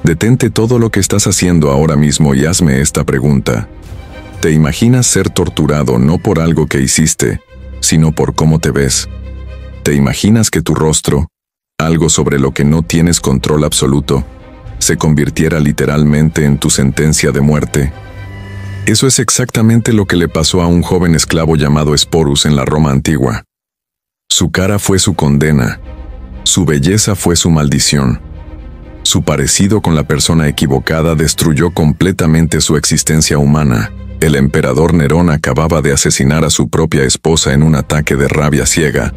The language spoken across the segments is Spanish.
Detente todo lo que estás haciendo ahora mismo y hazme esta pregunta. ¿Te imaginas ser torturado no por algo que hiciste, sino por cómo te ves? ¿Te imaginas que tu rostro, algo sobre lo que no tienes control absoluto, se convirtiera literalmente en tu sentencia de muerte? Eso es exactamente lo que le pasó a un joven esclavo llamado Sporus en la Roma antigua. Su cara fue su condena, su belleza fue su maldición. Su parecido con la persona equivocada destruyó completamente su existencia humana. El emperador Nerón acababa de asesinar a su propia esposa en un ataque de rabia ciega,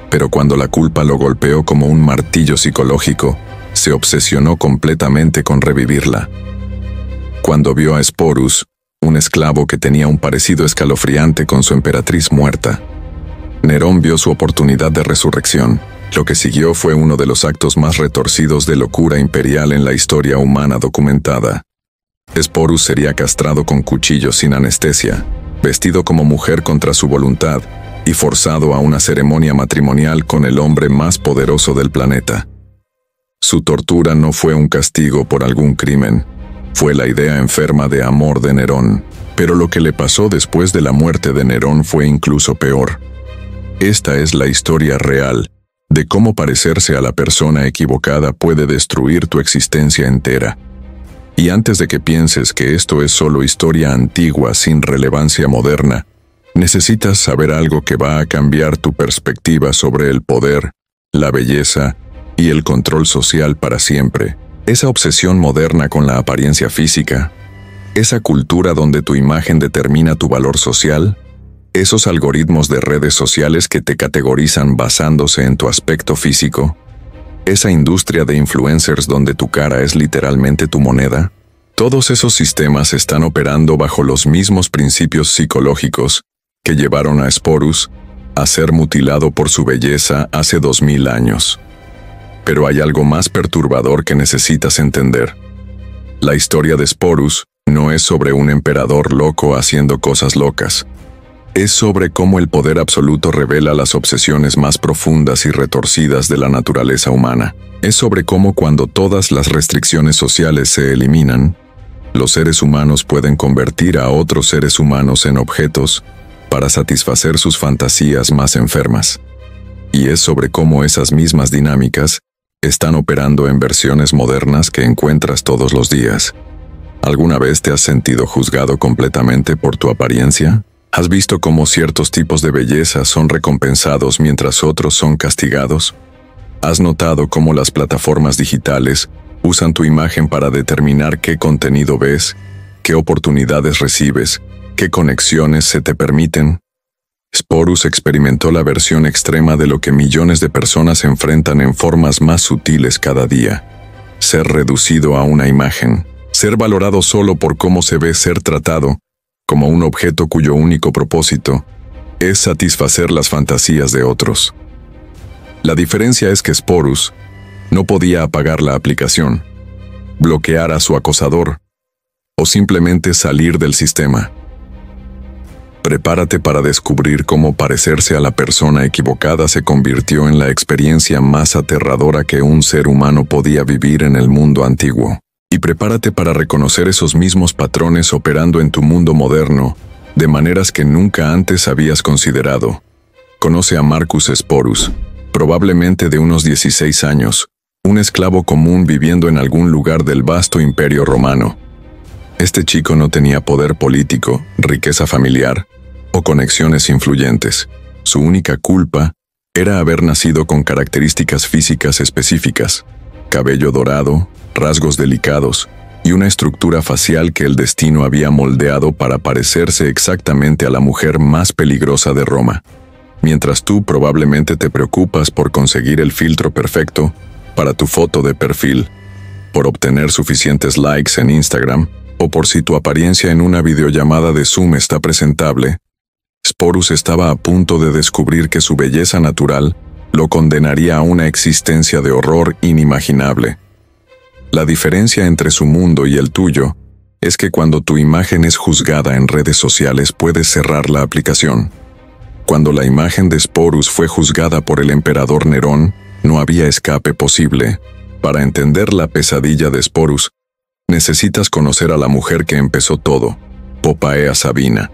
pero cuando la culpa lo golpeó como un martillo psicológico, se obsesionó completamente con revivirla. Cuando vio a Sporus, un esclavo que tenía un parecido escalofriante con su emperatriz muerta, Nerón vio su oportunidad de resurrección. Lo que siguió fue uno de los actos más retorcidos de locura imperial en la historia humana documentada. Sporus sería castrado con cuchillos sin anestesia, vestido como mujer contra su voluntad y forzado a una ceremonia matrimonial con el hombre más poderoso del planeta. Su tortura no fue un castigo por algún crimen, fue la idea enferma de amor de Nerón, pero lo que le pasó después de la muerte de Nerón fue incluso peor. Esta es la historia real de cómo parecerse a la persona equivocada puede destruir tu existencia entera. Y antes de que pienses que esto es solo historia antigua sin relevancia moderna, necesitas saber algo que va a cambiar tu perspectiva sobre el poder, la belleza y el control social para siempre. Esa obsesión moderna con la apariencia física, esa cultura donde tu imagen determina tu valor social, esos algoritmos de redes sociales que te categorizan basándose en tu aspecto físico, esa industria de influencers donde tu cara es literalmente tu moneda, todos esos sistemas están operando bajo los mismos principios psicológicos que llevaron a Sporus a ser mutilado por su belleza hace 2000 años. Pero hay algo más perturbador que necesitas entender. La historia de Sporus no es sobre un emperador loco haciendo cosas locas. Es sobre cómo el poder absoluto revela las obsesiones más profundas y retorcidas de la naturaleza humana. Es sobre cómo cuando todas las restricciones sociales se eliminan, los seres humanos pueden convertir a otros seres humanos en objetos para satisfacer sus fantasías más enfermas. Y es sobre cómo esas mismas dinámicas están operando en versiones modernas que encuentras todos los días. ¿Alguna vez te has sentido juzgado completamente por tu apariencia? ¿Has visto cómo ciertos tipos de belleza son recompensados mientras otros son castigados? ¿Has notado cómo las plataformas digitales usan tu imagen para determinar qué contenido ves, qué oportunidades recibes, qué conexiones se te permiten? Sporus experimentó la versión extrema de lo que millones de personas enfrentan en formas más sutiles cada día. Ser reducido a una imagen, ser valorado solo por cómo se ve, ser tratado como un objeto cuyo único propósito es satisfacer las fantasías de otros. La diferencia es que Sporus no podía apagar la aplicación, bloquear a su acosador o simplemente salir del sistema. Prepárate para descubrir cómo parecerse a la persona equivocada se convirtió en la experiencia más aterradora que un ser humano podía vivir en el mundo antiguo. Y prepárate para reconocer esos mismos patrones operando en tu mundo moderno, de maneras que nunca antes habías considerado. Conoce a Marcus Sporus, probablemente de unos 16 años, un esclavo común viviendo en algún lugar del vasto imperio romano. Este chico no tenía poder político, riqueza familiar o conexiones influyentes. Su única culpa era haber nacido con características físicas específicas: cabello dorado, rasgos delicados y una estructura facial que el destino había moldeado para parecerse exactamente a la mujer más peligrosa de Roma. Mientras tú probablemente te preocupas por conseguir el filtro perfecto para tu foto de perfil, por obtener suficientes likes en Instagram o por si tu apariencia en una videollamada de Zoom está presentable, Sporus estaba a punto de descubrir que su belleza natural lo condenaría a una existencia de horror inimaginable. La diferencia entre su mundo y el tuyo es que cuando tu imagen es juzgada en redes sociales puedes cerrar la aplicación. Cuando la imagen de Sporus fue juzgada por el emperador Nerón, no había escape posible. Para entender la pesadilla de Sporus, necesitas conocer a la mujer que empezó todo, Poppaea Sabina.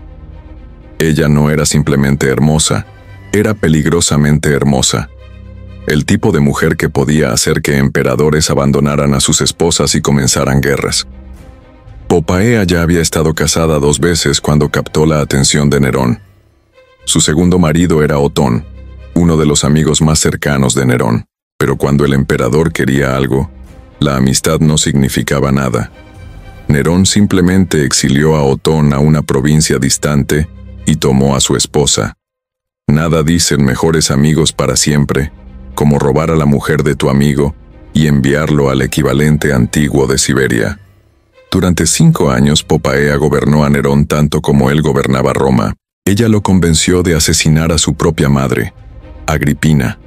Ella no era simplemente hermosa, era peligrosamente hermosa. El tipo de mujer que podía hacer que emperadores abandonaran a sus esposas y comenzaran guerras. Poppaea ya había estado casada 2 veces cuando captó la atención de Nerón. Su segundo marido era Otón, uno de los amigos más cercanos de Nerón, pero cuando el emperador quería algo, la amistad no significaba nada. Nerón simplemente exilió a Otón a una provincia distante y tomó a su esposa. Nada dicen mejores amigos para siempre, como robar a la mujer de tu amigo y enviarlo al equivalente antiguo de Siberia. Durante 5 años Poppaea gobernó a Nerón tanto como él gobernaba Roma. Ella lo convenció de asesinar a su propia madre, Agripina.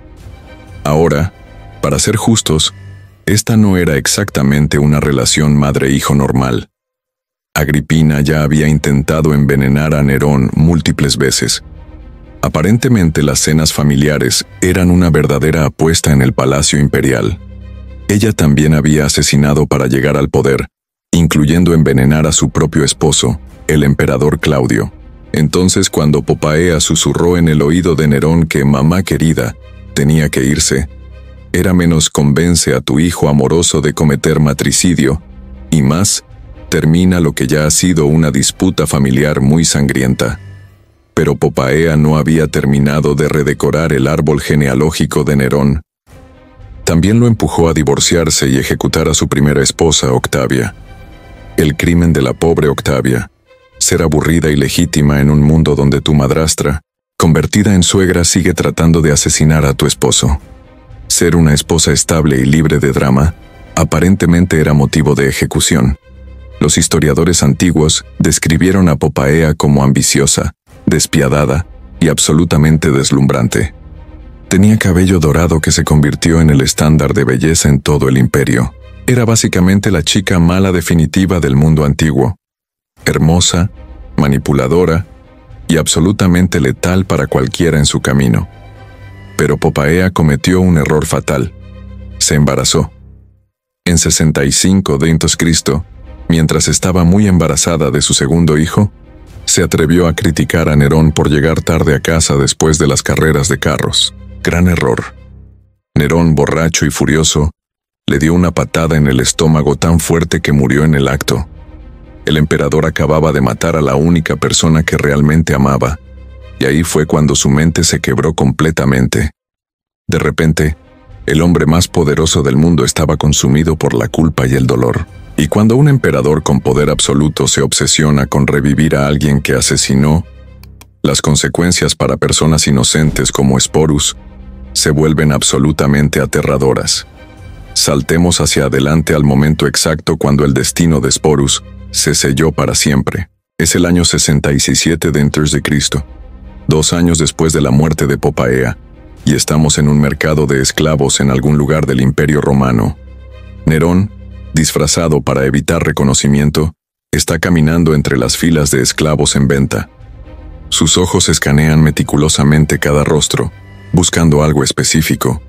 Ahora, para ser justos, esta no era exactamente una relación madre-hijo normal. Agripina ya había intentado envenenar a Nerón múltiples veces. Aparentemente las cenas familiares eran una verdadera apuesta en el palacio imperial. Ella también había asesinado para llegar al poder, incluyendo envenenar a su propio esposo, el emperador Claudio. Entonces, cuando Poppaea susurró en el oído de Nerón que mamá querida tenía que irse, era menos convence a tu hijo amoroso de cometer matricidio, y más, termina lo que ya ha sido una disputa familiar muy sangrienta. Pero Poppaea no había terminado de redecorar el árbol genealógico de Nerón. También lo empujó a divorciarse y ejecutar a su primera esposa, Octavia. El crimen de la pobre Octavia: ser aburrida y legítima en un mundo donde tu madrastra, convertida en suegra, sigue tratando de asesinar a tu esposo. Ser una esposa estable y libre de drama, aparentemente era motivo de ejecución. Los historiadores antiguos describieron a Poppaea como ambiciosa, despiadada y absolutamente deslumbrante. Tenía cabello dorado que se convirtió en el estándar de belleza en todo el imperio. Era básicamente la chica mala definitiva del mundo antiguo. Hermosa, manipuladora y absolutamente letal para cualquiera en su camino. Pero Poppaea cometió un error fatal. Se embarazó. En 65 d.C., mientras estaba muy embarazada de su segundo hijo, se atrevió a criticar a Nerón por llegar tarde a casa después de las carreras de carros. Gran error. Nerón, borracho y furioso, le dio una patada en el estómago tan fuerte que murió en el acto. El emperador acababa de matar a la única persona que realmente amaba, y ahí fue cuando su mente se quebró completamente. De repente, el hombre más poderoso del mundo estaba consumido por la culpa y el dolor. Y cuando un emperador con poder absoluto se obsesiona con revivir a alguien que asesinó, las consecuencias para personas inocentes como Sporus se vuelven absolutamente aterradoras. Saltemos hacia adelante al momento exacto cuando el destino de Sporus se selló para siempre. Es el año 67 d.C., 2 años después de la muerte de Poppaea, y estamos en un mercado de esclavos en algún lugar del Imperio Romano. Nerón, disfrazado para evitar reconocimiento, está caminando entre las filas de esclavos en venta. Sus ojos escanean meticulosamente cada rostro, buscando algo específico.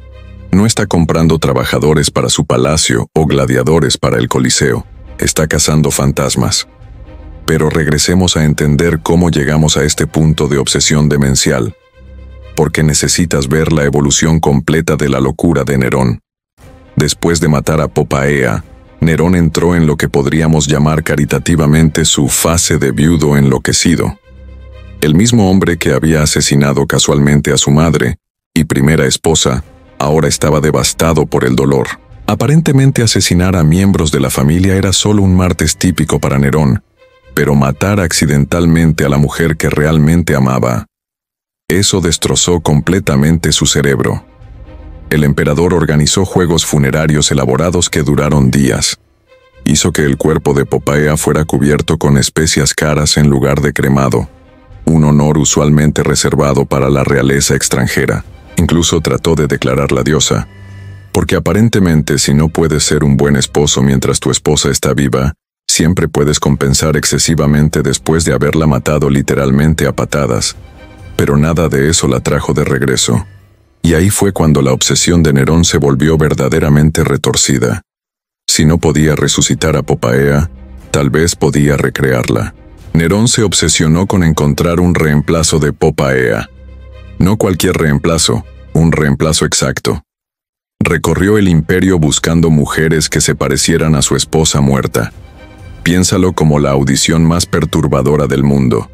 No está comprando trabajadores para su palacio o gladiadores para el Coliseo. Está cazando fantasmas. Pero regresemos a entender cómo llegamos a este punto de obsesión demencial, porque necesitas ver la evolución completa de la locura de Nerón. Después de matar a Poppaea, Nerón entró en lo que podríamos llamar caritativamente su fase de viudo enloquecido. El mismo hombre que había asesinado casualmente a su madre y primera esposa, ahora estaba devastado por el dolor. Aparentemente asesinar a miembros de la familia era solo un martes típico para Nerón, pero matar accidentalmente a la mujer que realmente amaba, eso destrozó completamente su cerebro. El emperador organizó juegos funerarios elaborados que duraron días. Hizo que el cuerpo de Poppaea fuera cubierto con especias caras en lugar de cremado, un honor usualmente reservado para la realeza extranjera. Incluso trató de declararla diosa, porque aparentemente si no puedes ser un buen esposo mientras tu esposa está viva, siempre puedes compensar excesivamente después de haberla matado literalmente a patadas. Pero nada de eso la trajo de regreso. Y ahí fue cuando la obsesión de Nerón se volvió verdaderamente retorcida. Si no podía resucitar a Poppaea, tal vez podía recrearla. Nerón se obsesionó con encontrar un reemplazo de Poppaea. No cualquier reemplazo, un reemplazo exacto. Recorrió el imperio buscando mujeres que se parecieran a su esposa muerta. Piénsalo como la audición más perturbadora del mundo.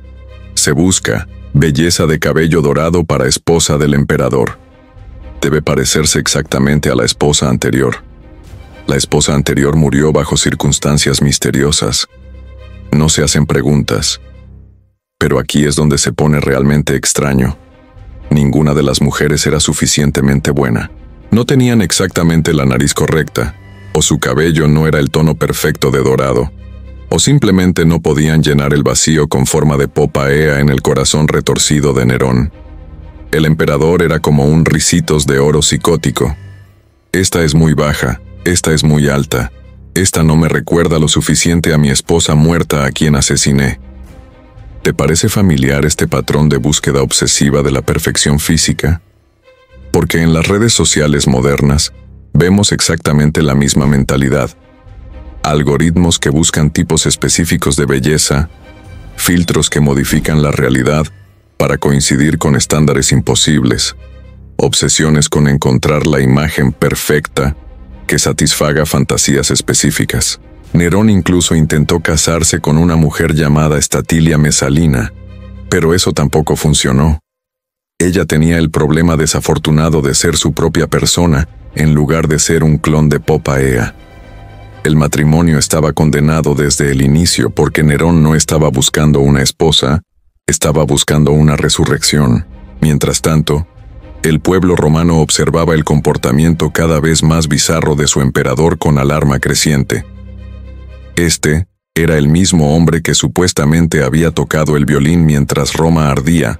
Se busca belleza de cabello dorado para esposa del emperador. Debe parecerse exactamente a la esposa anterior. La esposa anterior murió bajo circunstancias misteriosas. No se hacen preguntas. Pero aquí es donde se pone realmente extraño. Ninguna de las mujeres era suficientemente buena. No tenían exactamente la nariz correcta, o su cabello no era el tono perfecto de dorado, o simplemente no podían llenar el vacío con forma de Poppaea en el corazón retorcido de Nerón. El emperador era como un ricitos de oro psicótico. Esta es muy baja, esta es muy alta, esta no me recuerda lo suficiente a mi esposa muerta a quien asesiné. ¿Te parece familiar este patrón de búsqueda obsesiva de la perfección física? Porque en las redes sociales modernas vemos exactamente la misma mentalidad. Algoritmos que buscan tipos específicos de belleza, filtros que modifican la realidad para coincidir con estándares imposibles, obsesiones con encontrar la imagen perfecta que satisfaga fantasías específicas. Nerón incluso intentó casarse con una mujer llamada Statilia Mesalina, pero eso tampoco funcionó. Ella tenía el problema desafortunado de ser su propia persona en lugar de ser un clon de Poppaea. El matrimonio estaba condenado desde el inicio porque Nerón no estaba buscando una esposa, estaba buscando una resurrección. Mientras tanto, el pueblo romano observaba el comportamiento cada vez más bizarro de su emperador con alarma creciente. Este era el mismo hombre que supuestamente había tocado el violín mientras Roma ardía,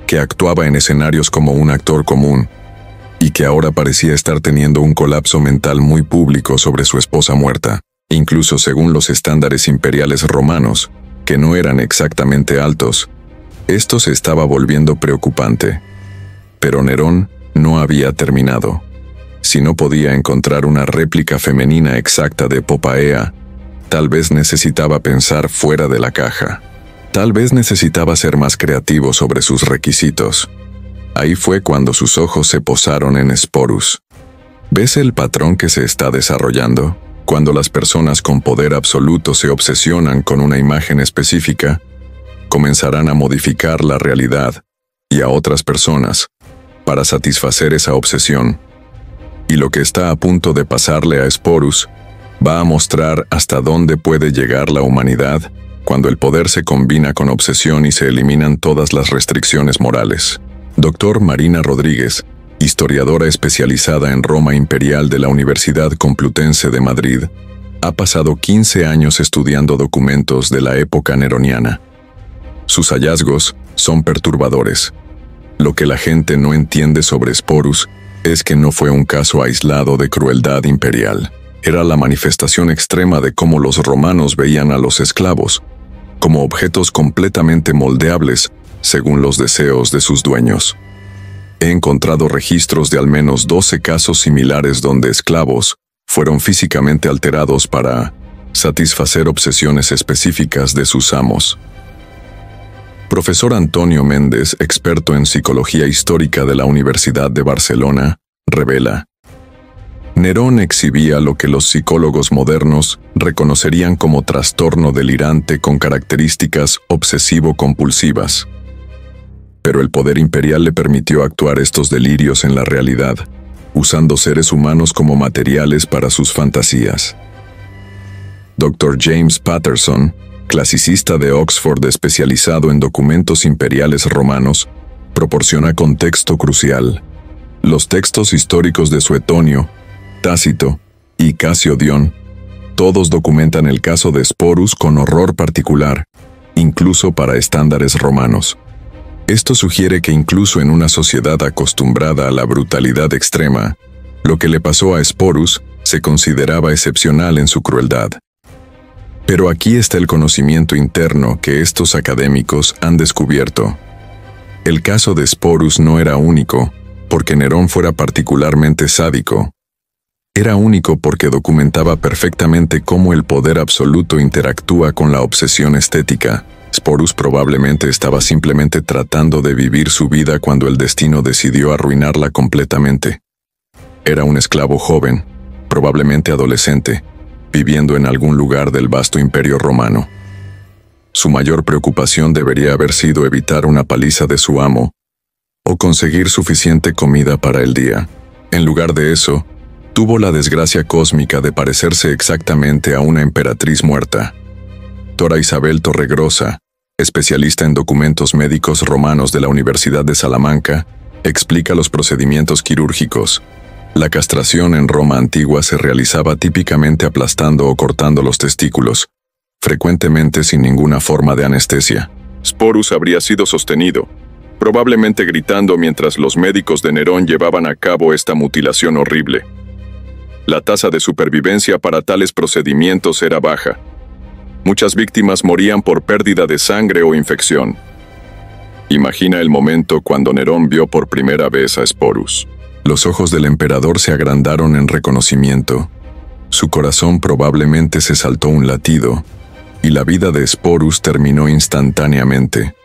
que actuaba en escenarios como un actor común, y que ahora parecía estar teniendo un colapso mental muy público sobre su esposa muerta, incluso según los estándares imperiales romanos, que no eran exactamente altos. Esto se estaba volviendo preocupante. Pero Nerón no había terminado. Si no podía encontrar una réplica femenina exacta de Poppaea, tal vez necesitaba pensar fuera de la caja. Tal vez necesitaba ser más creativo sobre sus requisitos. Ahí fue cuando sus ojos se posaron en Sporus. ¿Ves el patrón que se está desarrollando? Cuando las personas con poder absoluto se obsesionan con una imagen específica, comenzarán a modificar la realidad y a otras personas para satisfacer esa obsesión. Y lo que está a punto de pasarle a Sporus va a mostrar hasta dónde puede llegar la humanidad cuando el poder se combina con obsesión y se eliminan todas las restricciones morales. Dr. Marina Rodríguez, historiadora especializada en Roma Imperial de la Universidad Complutense de Madrid, ha pasado 15 años estudiando documentos de la época neroniana. Sus hallazgos son perturbadores. Lo que la gente no entiende sobre Sporus es que no fue un caso aislado de crueldad imperial. Era la manifestación extrema de cómo los romanos veían a los esclavos, como objetos completamente moldeables según los deseos de sus dueños. He encontrado registros de al menos 12 casos similares donde esclavos fueron físicamente alterados para satisfacer obsesiones específicas de sus amos. Profesor Antonio Méndez, experto en psicología histórica de la Universidad de Barcelona, revela: Nerón exhibía lo que los psicólogos modernos reconocerían como trastorno delirante con características obsesivo-compulsivas. Pero el poder imperial le permitió actuar estos delirios en la realidad, usando seres humanos como materiales para sus fantasías. Dr. James Patterson, clasicista de Oxford especializado en documentos imperiales romanos, proporciona contexto crucial. Los textos históricos de Suetonio, Tácito y Casio Dion, todos documentan el caso de Sporus con horror particular, incluso para estándares romanos. Esto sugiere que incluso en una sociedad acostumbrada a la brutalidad extrema, lo que le pasó a Sporus se consideraba excepcional en su crueldad. Pero aquí está el conocimiento interno que estos académicos han descubierto. El caso de Sporus no era único, porque Nerón fuera particularmente sádico. Era único porque documentaba perfectamente cómo el poder absoluto interactúa con la obsesión estética. Sporus probablemente estaba simplemente tratando de vivir su vida cuando el destino decidió arruinarla completamente. Era un esclavo joven, probablemente adolescente, viviendo en algún lugar del vasto imperio romano. Su mayor preocupación debería haber sido evitar una paliza de su amo o conseguir suficiente comida para el día. En lugar de eso, tuvo la desgracia cósmica de parecerse exactamente a una emperatriz muerta. Dra. Isabel Torregrosa, especialista en documentos médicos romanos de la Universidad de Salamanca, explica los procedimientos quirúrgicos. La castración en Roma antigua se realizaba típicamente aplastando o cortando los testículos, frecuentemente sin ninguna forma de anestesia. Sporus habría sido sostenido, probablemente gritando mientras los médicos de Nerón llevaban a cabo esta mutilación horrible. La tasa de supervivencia para tales procedimientos era baja. Muchas víctimas morían por pérdida de sangre o infección. Imagina el momento cuando Nerón vio por primera vez a Sporus. Los ojos del emperador se agrandaron en reconocimiento. Su corazón probablemente se saltó un latido, y la vida de Sporus terminó instantáneamente.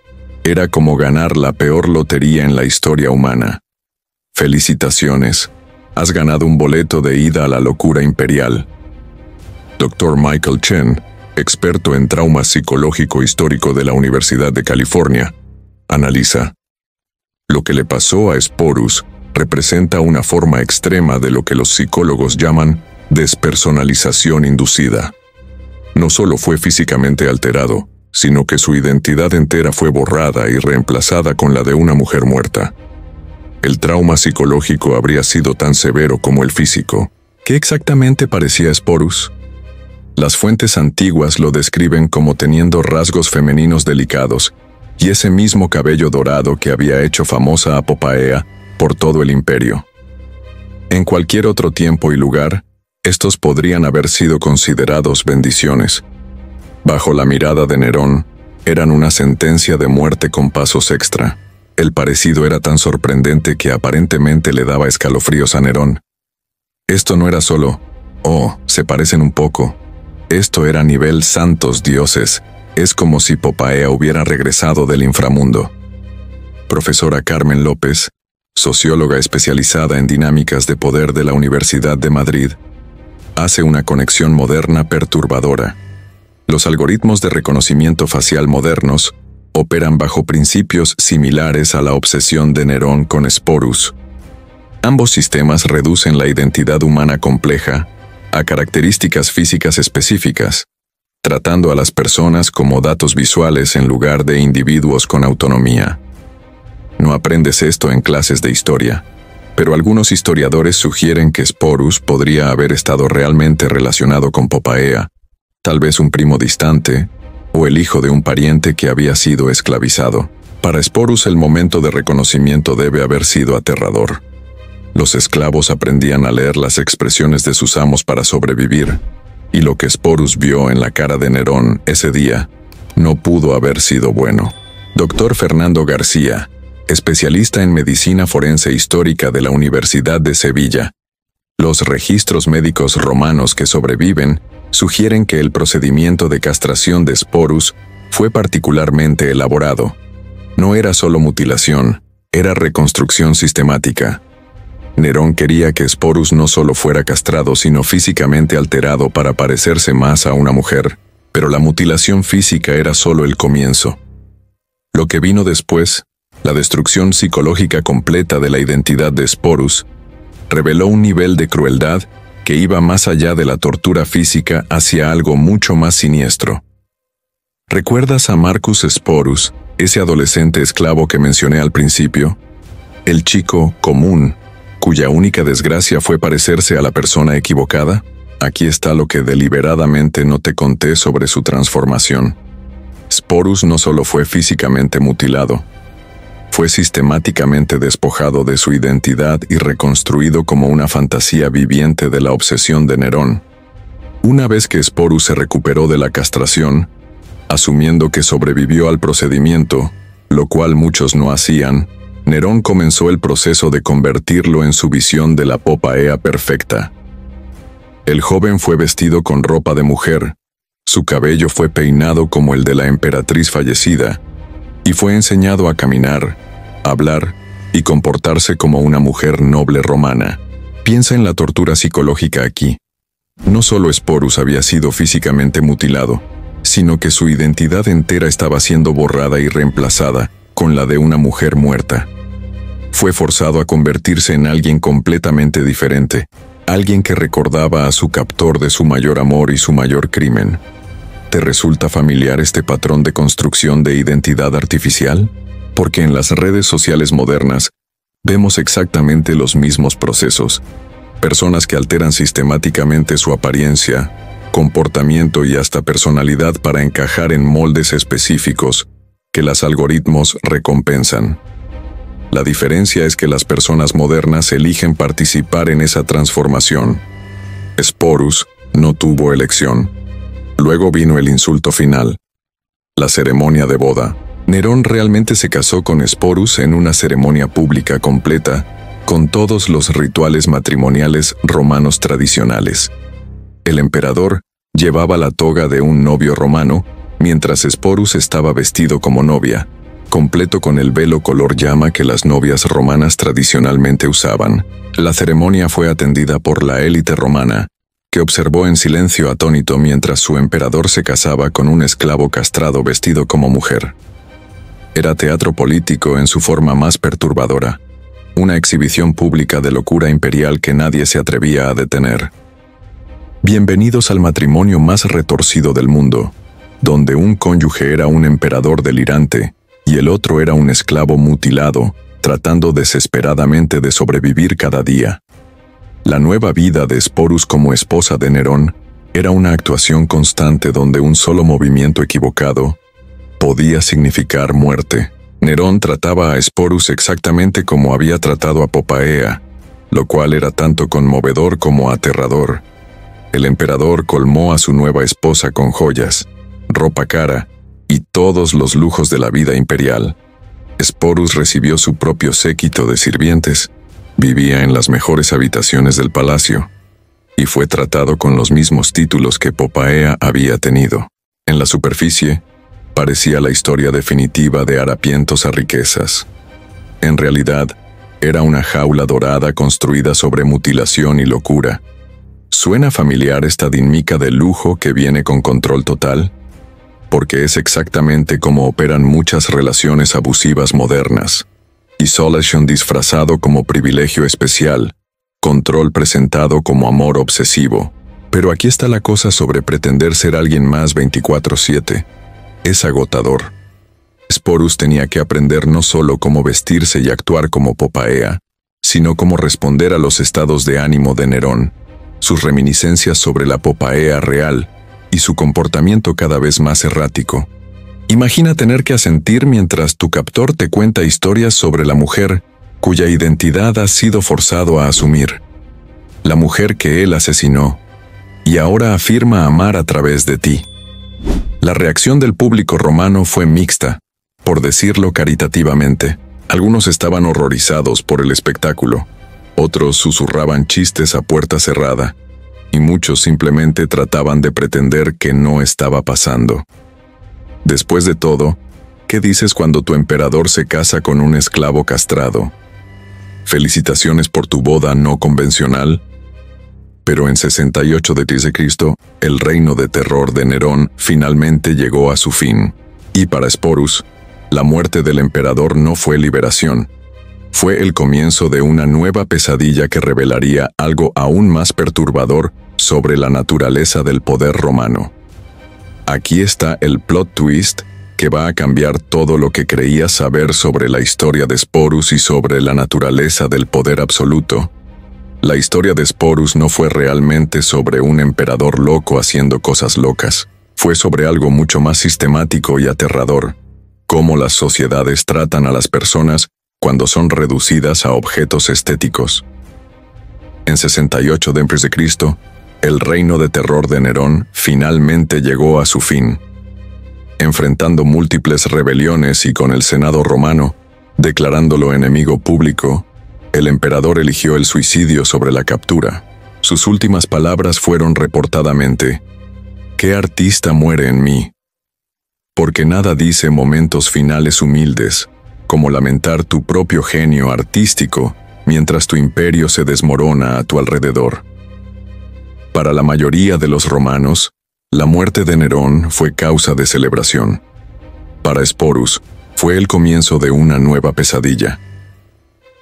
Era como ganar la peor lotería en la historia humana. Felicitaciones, has ganado un boleto de ida a la locura imperial. Dr. Michael Chen, experto en trauma psicológico histórico de la Universidad de California, analiza. Lo que le pasó a Sporus representa una forma extrema de lo que los psicólogos llaman despersonalización inducida. No solo fue físicamente alterado, sino que su identidad entera fue borrada y reemplazada con la de una mujer muerta. El trauma psicológico habría sido tan severo como el físico. ¿Qué exactamente parecía Sporus? Las fuentes antiguas lo describen como teniendo rasgos femeninos delicados y ese mismo cabello dorado que había hecho famosa a Poppaea por todo el imperio. En cualquier otro tiempo y lugar, estos podrían haber sido considerados bendiciones. Bajo la mirada de Nerón, eran una sentencia de muerte con pasos extra. El parecido era tan sorprendente que aparentemente le daba escalofríos a Nerón. Esto no era solo, se parecen un poco. Esto era nivel santos dioses. Es como si Poppaea hubiera regresado del inframundo. Profesora Carmen López, socióloga especializada en dinámicas de poder de la Universidad de Madrid, hace una conexión moderna perturbadora. Los algoritmos de reconocimiento facial modernos operan bajo principios similares a la obsesión de Nerón con Sporus. Ambos sistemas reducen la identidad humana compleja a características físicas específicas, tratando a las personas como datos visuales en lugar de individuos con autonomía. No aprendes esto en clases de historia, pero algunos historiadores sugieren que Sporus podría haber estado realmente relacionado con Poppaea, tal vez un primo distante, o el hijo de un pariente que había sido esclavizado. Para Sporus el momento de reconocimiento debe haber sido aterrador. Los esclavos aprendían a leer las expresiones de sus amos para sobrevivir, y lo que Sporus vio en la cara de Nerón ese día no pudo haber sido bueno. Dr. Fernando García, especialista en medicina forense histórica de la Universidad de Sevilla. Los registros médicos romanos que sobreviven sugieren que el procedimiento de castración de Sporus fue particularmente elaborado. No era solo mutilación, era reconstrucción sistemática. Nerón quería que Sporus no solo fuera castrado, sino físicamente alterado para parecerse más a una mujer, pero la mutilación física era solo el comienzo. Lo que vino después, la destrucción psicológica completa de la identidad de Sporus, reveló un nivel de crueldad que iba más allá de la tortura física hacia algo mucho más siniestro. ¿Recuerdas a Marcus Sporus, ese adolescente esclavo que mencioné al principio? El chico común, cuya única desgracia fue parecerse a la persona equivocada. Aquí está lo que deliberadamente no te conté sobre su transformación. Sporus no solo fue físicamente mutilado, fue sistemáticamente despojado de su identidad y reconstruido como una fantasía viviente de la obsesión de Nerón. Una vez que Sporus se recuperó de la castración, asumiendo que sobrevivió al procedimiento, lo cual muchos no hacían, Nerón comenzó el proceso de convertirlo en su visión de la Poppaea perfecta. El joven fue vestido con ropa de mujer, su cabello fue peinado como el de la emperatriz fallecida, y fue enseñado a caminar, hablar y comportarse como una mujer noble romana. Piensa en la tortura psicológica aquí. No solo Sporus había sido físicamente mutilado, sino que su identidad entera estaba siendo borrada y reemplazada con la de una mujer muerta. Fue forzado a convertirse en alguien completamente diferente, alguien que recordaba a su captor de su mayor amor y su mayor crimen. ¿Te resulta familiar este patrón de construcción de identidad artificial? Porque en las redes sociales modernas vemos exactamente los mismos procesos. Personas que alteran sistemáticamente su apariencia, comportamiento y hasta personalidad para encajar en moldes específicos que los algoritmos recompensan. La diferencia es que las personas modernas eligen participar en esa transformación. Sporus no tuvo elección. Luego vino el insulto final. La ceremonia de boda. Nerón realmente se casó con Sporus en una ceremonia pública completa, con todos los rituales matrimoniales romanos tradicionales. El emperador llevaba la toga de un novio romano, mientras Sporus estaba vestido como novia, completo con el velo color llama que las novias romanas tradicionalmente usaban. La ceremonia fue atendida por la élite romana, que observó en silencio atónito mientras su emperador se casaba con un esclavo castrado vestido como mujer. Era teatro político en su forma más perturbadora, una exhibición pública de locura imperial que nadie se atrevía a detener. Bienvenidos al matrimonio más retorcido del mundo, donde un cónyuge era un emperador delirante y el otro era un esclavo mutilado, tratando desesperadamente de sobrevivir cada día. La nueva vida de Sporus como esposa de Nerón era una actuación constante donde un solo movimiento equivocado podía significar muerte. Nerón trataba a Sporus exactamente como había tratado a Poppaea, lo cual era tanto conmovedor como aterrador. El emperador colmó a su nueva esposa con joyas, ropa cara y todos los lujos de la vida imperial. Sporus recibió su propio séquito de sirvientes, vivía en las mejores habitaciones del palacio, y fue tratado con los mismos títulos que Poppaea había tenido. En la superficie, parecía la historia definitiva de harapientos a riquezas. En realidad, era una jaula dorada construida sobre mutilación y locura. ¿Suena familiar esta dinámica de lujo que viene con control total? Porque es exactamente como operan muchas relaciones abusivas modernas. Isolation disfrazado como privilegio especial, control presentado como amor obsesivo. Pero aquí está la cosa sobre pretender ser alguien más 24/7. Es agotador. Sporus tenía que aprender no solo cómo vestirse y actuar como Poppaea, sino cómo responder a los estados de ánimo de Nerón, sus reminiscencias sobre la Poppaea real y su comportamiento cada vez más errático. Imagina tener que asentir mientras tu captor te cuenta historias sobre la mujer cuya identidad has sido forzado a asumir. La mujer que él asesinó, y ahora afirma amar a través de ti. La reacción del público romano fue mixta, por decirlo caritativamente. Algunos estaban horrorizados por el espectáculo, otros susurraban chistes a puerta cerrada, y muchos simplemente trataban de pretender que no estaba pasando. Después de todo, ¿qué dices cuando tu emperador se casa con un esclavo castrado? Felicitaciones por tu boda no convencional. Pero en 68 d.C., el reino de terror de Nerón finalmente llegó a su fin. Y para Sporus, la muerte del emperador no fue liberación. Fue el comienzo de una nueva pesadilla que revelaría algo aún más perturbador sobre la naturaleza del poder romano. Aquí está el plot twist que va a cambiar todo lo que creías saber sobre la historia de Sporus y sobre la naturaleza del poder absoluto. La historia de Sporus no fue realmente sobre un emperador loco haciendo cosas locas. Fue sobre algo mucho más sistemático y aterrador. Cómo las sociedades tratan a las personas cuando son reducidas a objetos estéticos. En 68 d.C., el reino de terror de Nerón finalmente llegó a su fin. Enfrentando múltiples rebeliones y con el Senado romano, Declarándolo enemigo público, el emperador eligió el suicidio sobre la captura. Sus últimas palabras fueron reportadamente: «¿Qué artista muere en mí?». Porque nada dice momentos finales humildes, como lamentar tu propio genio artístico mientras tu imperio se desmorona a tu alrededor. Para la mayoría de los romanos, la muerte de Nerón fue causa de celebración. Para Sporus, fue el comienzo de una nueva pesadilla.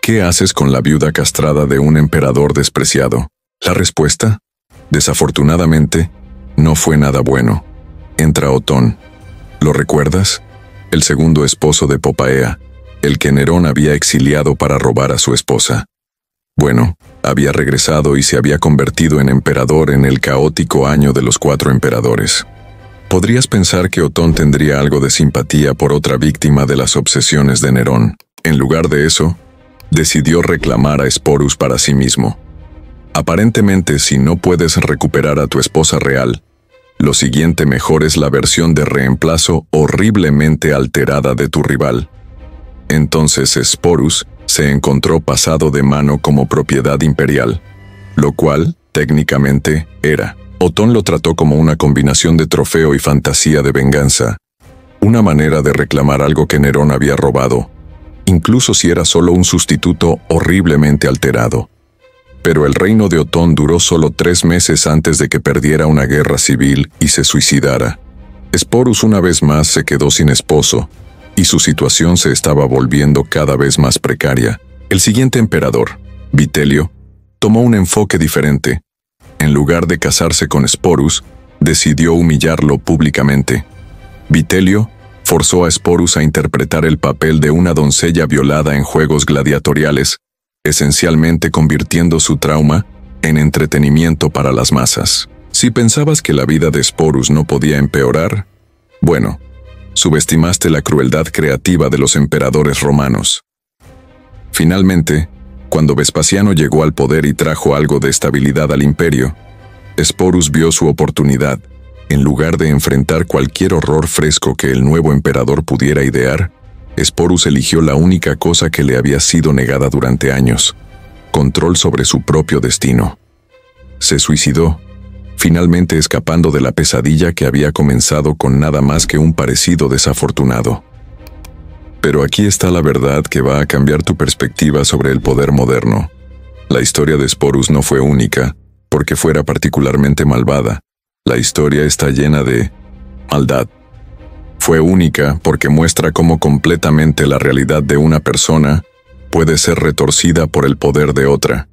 ¿Qué haces con la viuda castrada de un emperador despreciado? La respuesta, desafortunadamente, no fue nada bueno. Entra Otón. ¿Lo recuerdas? El segundo esposo de Poppaea, el que Nerón había exiliado para robar a su esposa. Bueno, había regresado y se había convertido en emperador en el caótico año de los 4 emperadores. Podrías pensar que Otón tendría algo de simpatía por otra víctima de las obsesiones de Nerón. En lugar de eso, decidió reclamar a Sporus para sí mismo. Aparentemente, si no puedes recuperar a tu esposa real, lo siguiente mejor es la versión de reemplazo horriblemente alterada de tu rival. Entonces Sporus se encontró pasado de mano como propiedad imperial, lo cual, técnicamente, era. Otón lo trató como una combinación de trofeo y fantasía de venganza, una manera de reclamar algo que Nerón había robado, incluso si era solo un sustituto horriblemente alterado. Pero el reino de Otón duró solo 3 meses antes de que perdiera una guerra civil y se suicidara. Sporus una vez más se quedó sin esposo, y su situación se estaba volviendo cada vez más precaria. El siguiente emperador, Vitelio, tomó un enfoque diferente. En lugar de casarse con Sporus, decidió humillarlo públicamente. Vitelio forzó a Sporus a interpretar el papel de una doncella violada en juegos gladiatoriales, esencialmente convirtiendo su trauma en entretenimiento para las masas. Si pensabas que la vida de Sporus no podía empeorar, bueno, subestimaste la crueldad creativa de los emperadores romanos. Finalmente, cuando Vespasiano llegó al poder y trajo algo de estabilidad al imperio, Sporus vio su oportunidad. En lugar de enfrentar cualquier horror fresco que el nuevo emperador pudiera idear, Sporus eligió la única cosa que le había sido negada durante años: control sobre su propio destino. Se suicidó, finalmente escapando de la pesadilla que había comenzado con nada más que un parecido desafortunado. Pero aquí está la verdad que va a cambiar tu perspectiva sobre el poder moderno. La historia de Sporus no fue única, porque fuera particularmente malvada. La historia está llena de maldad. Fue única porque muestra cómo completamente la realidad de una persona puede ser retorcida por el poder de otra.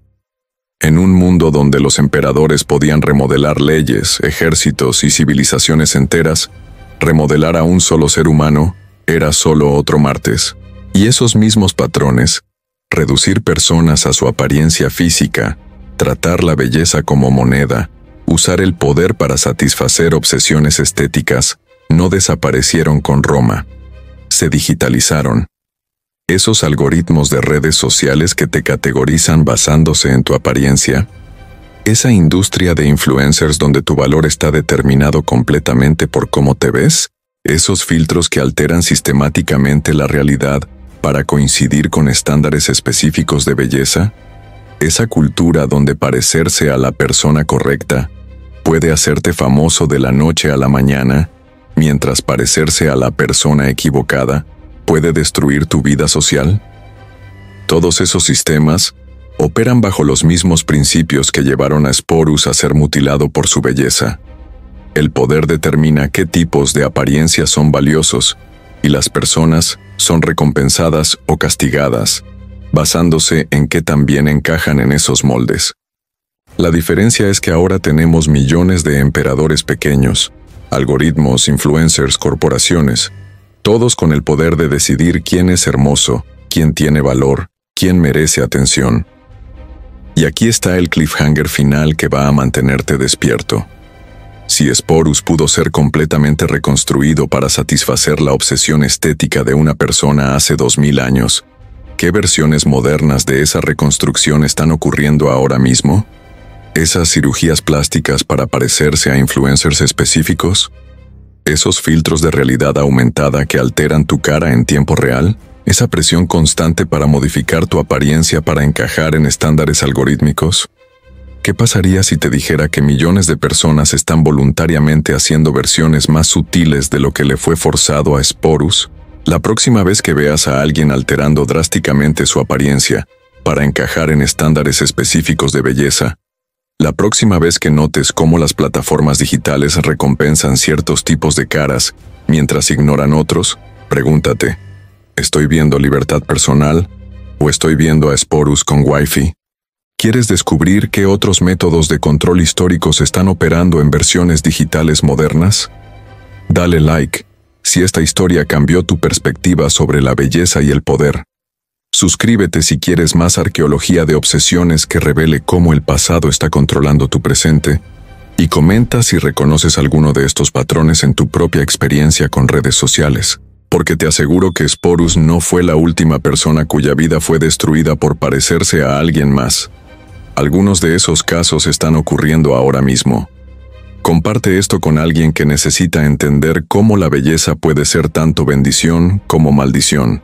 En un mundo donde los emperadores podían remodelar leyes, ejércitos y civilizaciones enteras, remodelar a un solo ser humano era solo otro martes. Y esos mismos patrones, reducir personas a su apariencia física, tratar la belleza como moneda, usar el poder para satisfacer obsesiones estéticas, no desaparecieron con Roma. Se digitalizaron. Esos algoritmos de redes sociales que te categorizan basándose en tu apariencia, esa industria de influencers donde tu valor está determinado completamente por cómo te ves, esos filtros que alteran sistemáticamente la realidad para coincidir con estándares específicos de belleza, esa cultura donde parecerse a la persona correcta puede hacerte famoso de la noche a la mañana, mientras parecerse a la persona equivocada puede destruir tu vida social. Todos esos sistemas operan bajo los mismos principios que llevaron a Sporus a ser mutilado por su belleza. El poder determina qué tipos de apariencias son valiosos y las personas son recompensadas o castigadas, basándose en qué también encajan en esos moldes. La diferencia es que ahora tenemos millones de emperadores pequeños, algoritmos, influencers, corporaciones, todos con el poder de decidir quién es hermoso, quién tiene valor, quién merece atención. Y aquí está el cliffhanger final que va a mantenerte despierto. Si Sporus pudo ser completamente reconstruido para satisfacer la obsesión estética de una persona hace 2000 años, ¿qué versiones modernas de esa reconstrucción están ocurriendo ahora mismo? ¿Esas cirugías plásticas para parecerse a influencers específicos? ¿Esos filtros de realidad aumentada que alteran tu cara en tiempo real? Esa presión constante para modificar tu apariencia para encajar en estándares algorítmicos. ¿Qué pasaría si te dijera que millones de personas están voluntariamente haciendo versiones más sutiles de lo que le fue forzado a Sporus? La próxima vez que veas a alguien alterando drásticamente su apariencia para encajar en estándares específicos de belleza, la próxima vez que notes cómo las plataformas digitales recompensan ciertos tipos de caras mientras ignoran otros, pregúntate, ¿estoy viendo libertad personal o estoy viendo a Sporus con Wi-Fi? ¿Quieres descubrir qué otros métodos de control históricos están operando en versiones digitales modernas? Dale like si esta historia cambió tu perspectiva sobre la belleza y el poder. Suscríbete si quieres más arqueología de obsesiones que revele cómo el pasado está controlando tu presente. Y comenta si reconoces alguno de estos patrones en tu propia experiencia con redes sociales. Porque te aseguro que Sporus no fue la última persona cuya vida fue destruida por parecerse a alguien más. Algunos de esos casos están ocurriendo ahora mismo. Comparte esto con alguien que necesita entender cómo la belleza puede ser tanto bendición como maldición.